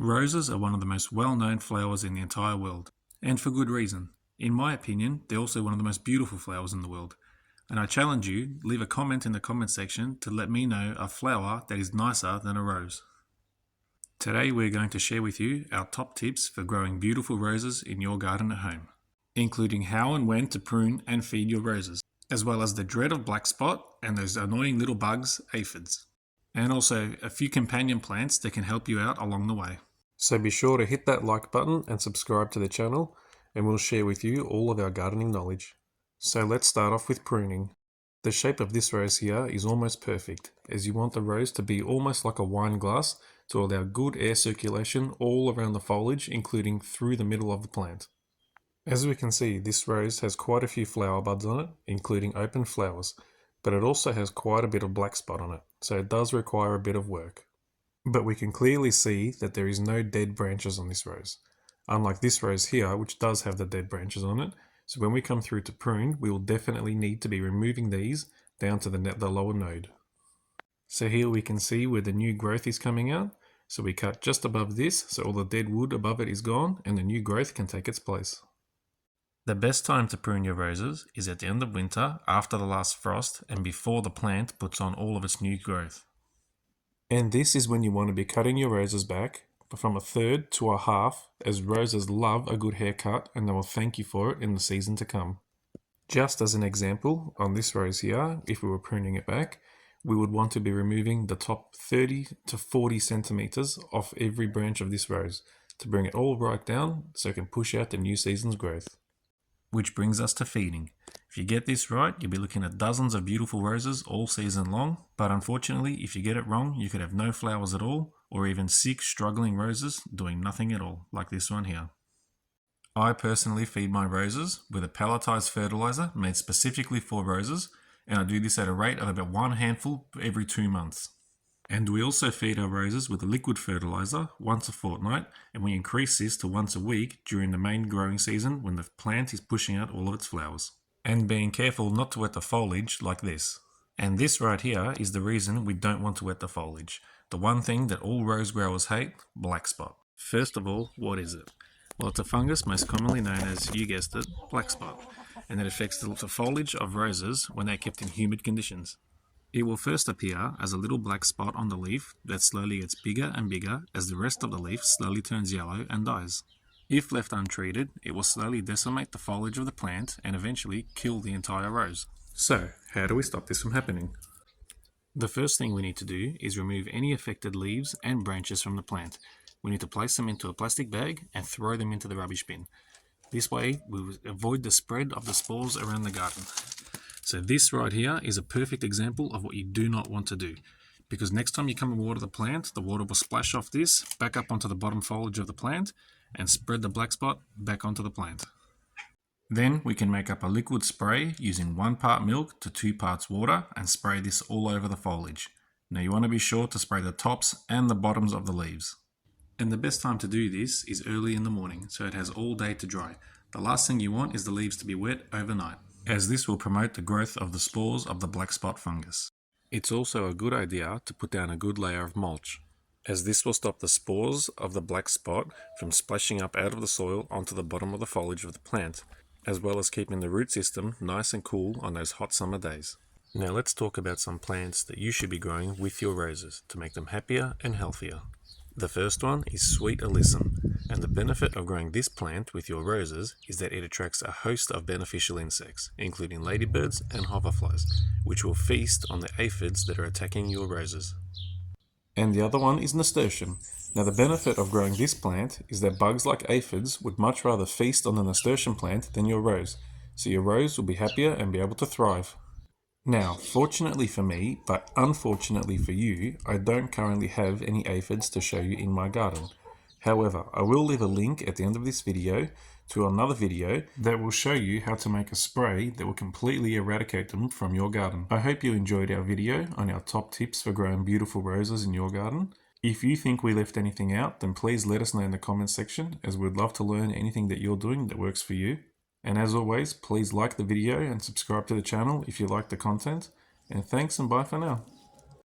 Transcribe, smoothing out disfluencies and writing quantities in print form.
Roses are one of the most well-known flowers in the entire world, and for good reason. In my opinion, they're also one of the most beautiful flowers in the world. And I challenge you, leave a comment in the comment section to let me know a flower that is nicer than a rose. Today we're going to share with you our top tips for growing beautiful roses in your garden at home, including how and when to prune and feed your roses, as well as the dread of blackspot and those annoying little bugs, aphids, and also a few companion plants that can help you out along the way. So be sure to hit that like button and subscribe to the channel, and we'll share with you all of our gardening knowledge. So let's start off with pruning. The shape of this rose here is almost perfect, as you want the rose to be almost like a wine glass to allow good air circulation all around the foliage, including through the middle of the plant. As we can see, this rose has quite a few flower buds on it, including open flowers, but it also has quite a bit of black spot on it, so it does require a bit of work. But we can clearly see that there is no dead branches on this rose, unlike this rose here, which does have the dead branches on it. So when we come through to prune, we will definitely need to be removing these down to the lower node. So here we can see where the new growth is coming out. So we cut just above this, so all the dead wood above it is gone and the new growth can take its place. The best time to prune your roses is at the end of winter, after the last frost, and before the plant puts on all of its new growth. And this is when you want to be cutting your roses back from a third to a half, as roses love a good haircut and they will thank you for it in the season to come. Just as an example, on this rose here, if we were pruning it back, we would want to be removing the top 30 to 40 centimeters off every branch of this rose to bring it all right down so it can push out the new season's growth. Which brings us to feeding. If you get this right, you'll be looking at dozens of beautiful roses all season long, but unfortunately, if you get it wrong, you could have no flowers at all, or even 6 struggling roses doing nothing at all, like this one here. I personally feed my roses with a pelletized fertilizer made specifically for roses, and I do this at a rate of about 1 handful every 2 months. And we also feed our roses with a liquid fertilizer once a fortnight, and we increase this to once a week during the main growing season when the plant is pushing out all of its flowers. And being careful not to wet the foliage like this. And this right here is the reason we don't want to wet the foliage. The one thing that all rose growers hate, blackspot. First of all, what is it? Well, it's a fungus most commonly known as, you guessed it, blackspot, and it affects the foliage of roses when they're kept in humid conditions. It will first appear as a little black spot on the leaf that slowly gets bigger and bigger as the rest of the leaf slowly turns yellow and dies. If left untreated, it will slowly decimate the foliage of the plant and eventually kill the entire rose. So, how do we stop this from happening? The first thing we need to do is remove any affected leaves and branches from the plant. We need to place them into a plastic bag and throw them into the rubbish bin. This way, we will avoid the spread of the spores around the garden. So this right here is a perfect example of what you do not want to do, because next time you come and water the plant, the water will splash off this back up onto the bottom foliage of the plant and spread the black spot back onto the plant. Then we can make up a liquid spray using 1 part milk to 2 parts water and spray this all over the foliage. Now you want to be sure to spray the tops and the bottoms of the leaves. And the best time to do this is early in the morning, so it has all day to dry. The last thing you want is the leaves to be wet overnight, as this will promote the growth of the spores of the black spot fungus. It's also a good idea to put down a good layer of mulch, as this will stop the spores of the black spot from splashing up out of the soil onto the bottom of the foliage of the plant, as well as keeping the root system nice and cool on those hot summer days. Now let's talk about some plants that you should be growing with your roses to make them happier and healthier. The first one is sweet alyssum, and the benefit of growing this plant with your roses is that it attracts a host of beneficial insects, including ladybirds and hoverflies, which will feast on the aphids that are attacking your roses. And the other one is nasturtium. Now the benefit of growing this plant is that bugs like aphids would much rather feast on the nasturtium plant than your rose, so your rose will be happier and be able to thrive. Now, fortunately for me, but unfortunately for you, I don't currently have any aphids to show you in my garden. However, I will leave a link at the end of this video to another video that will show you how to make a spray that will completely eradicate them from your garden. I hope you enjoyed our video on our top tips for growing beautiful roses in your garden. If you think we left anything out, then please let us know in the comments section, as we'd love to learn anything that you're doing that works for you. And as always, please like the video and subscribe to the channel if you like the content. And thanks and bye for now.